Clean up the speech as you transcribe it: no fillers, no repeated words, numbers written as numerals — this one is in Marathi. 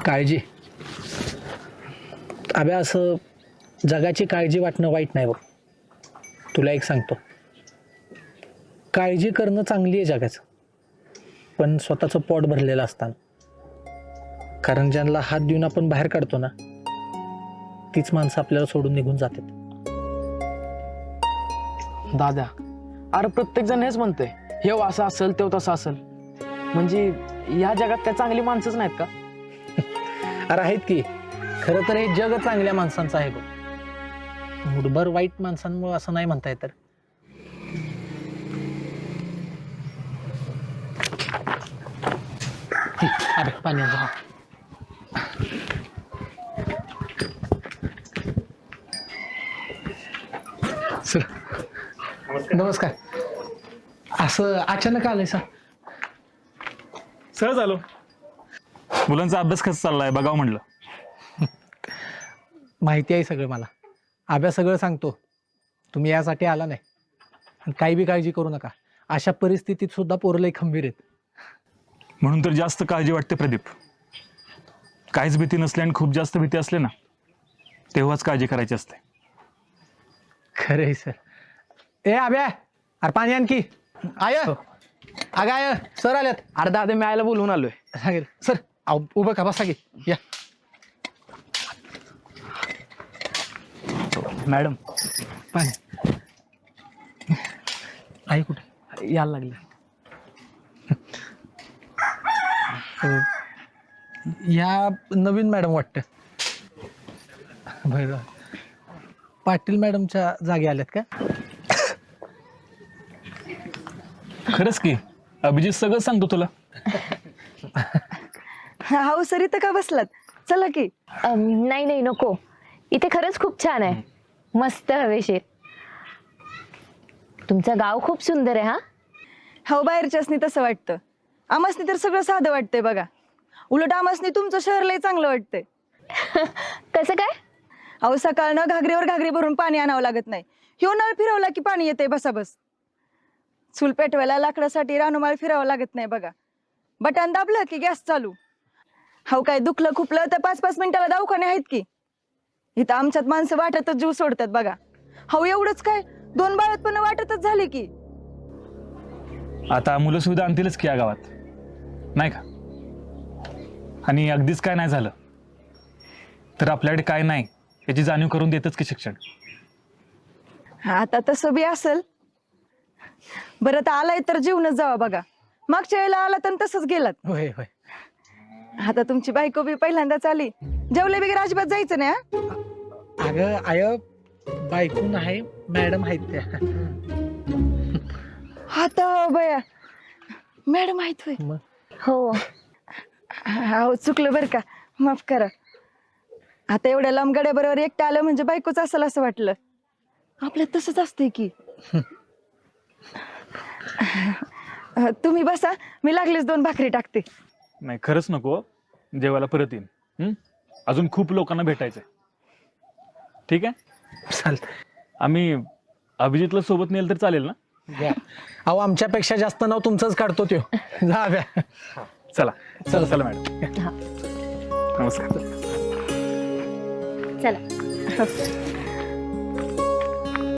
काळजी अबे, असं जगाची काळजी वाटणं वाईट नाही बघ. तुला एक सांगतो, काळजी करणं चांगली आहे जगाचं, पण स्वतःचं पोट भरलेलं असताना. कारण ज्यांना हात देऊन आपण बाहेर काढतो ना, तीच माणसं आपल्याला सोडून निघून जातात. दादा, अरे प्रत्येक जण हेच म्हणतोय, हे असं असेल तेव तसं असेल. म्हणजे या जगात काय चांगली माणसंच नाहीत का? अरे आहेत की. खरं तर हे जग चांगल्या माणसांचं आहे बघ. मुठभर वाईट माणसांमुळे असं नाही म्हणता येत. अरे पाणी आण जा. सर नमस्कार. असं अचानक आलंय सर? सहज आलो. मुलांचा अभ्यास कसा चाललाय बघावं म्हणलं. माहिती आहे सगळं मला. अभ्यास सगळं सांगतो. तुम्ही यासाठी आला नाही. आणि काही बी काळजी करू नका. अशा परिस्थितीत सुद्धा पोरं लय खंबीर आहेत. म्हणून तर जास्त काळजी वाटते प्रदीप. काहीच भीती नसली आणि खूप जास्त भीती असले ना, तेव्हाच काळजी करायची असते. खरं आहे सर. ए अभ्या, अरे पाणी आणखी. आय अगं आय सर आल्यात. अरे दादा, मी आयला बोलवून आलोय. सांगेल सर. उभं का बसा की. या मॅडम, पाणी. आई कुठे? यायला लागले. या नवीन मॅडम वाटतं. बरं, पाटील मॅडमच्या जागी आल्यात का? खरंच की, अभिजित सगळं सांगतो तुला. हा सर, इथं का बसलात? चला की. नाही नाही नको, इथे खरंच खूप छान आहे. मस्त हवेशीर. तुमचं गाव खूप सुंदर आहे. हो, बाहेरच्यासनी तसं वाटतं. आमासनी तर सगळं साधं वाटतंय बघा. उलट आमासनी तुमचं शहर लय चांगलं वाटतंय. कसं काय? अहो, सकाळनं घागरीवर घागरी भरून पाणी आणावं लागत नाही. ह्यो नळ फिरवला की पाणी येते बसाबस. चूल पेटवायला लाकडासाठी रानोमाळ फिरावं लागत नाही बघा. बटन दाबलं की गॅस चालू. हो, काय दुखलं खुपलं तर 5-5 मिनिटाला दवाखाने आहेत की. इथं आमच्यात माणसं वाटतच जीव सोडतात बघा. हो, एवढंच काय, 2 बाळत पण वाटतच झाले की. आता मुलं सुविधा आणतीलच की या गावात, नाही का? आणि अगदीच काय नाही झालं तर आपल्याकडे काय नाही याची जाणीव करून देतच की शिक्षण. आता तसं बी असेल. बरं, तर आलाय तर जीवनच जावा बघा. मागच्या वेळेला आला तर तसंच गेलात. होय होय. आता तुमची बायको बी पहिल्यांदाच आली. जेवले बिगर अजिबात जायचं नाही हा? अगं आय, बायकून आहे मॅडम आहेत त्या. आता बया मॅडम आहेत होय. मग हो, हो, चुकलं बरं का, माफ करा. आता एवढ्या लांब गड्याबरोबर एकटं आलं म्हणजे बायकोच असेल असं वाटलं. आपल्यात तसंच असतंय की. तुम्ही बसा, मी लागलीच 2 भाकरी टाकते. नाही खरंच नको, जेवायला परत येईन. अजून खूप लोकांना भेटायचंय. ठीक आहे, चालतं. आम्ही अभिजितला सोबत नेलं तर चालेल ना? घ्या. अहो, आमच्यापेक्षा जास्त नाव तुमचंच काढतो त्यो. जा अभ्या. चला चला. चला मॅडम. हा. नमस्कार. चला.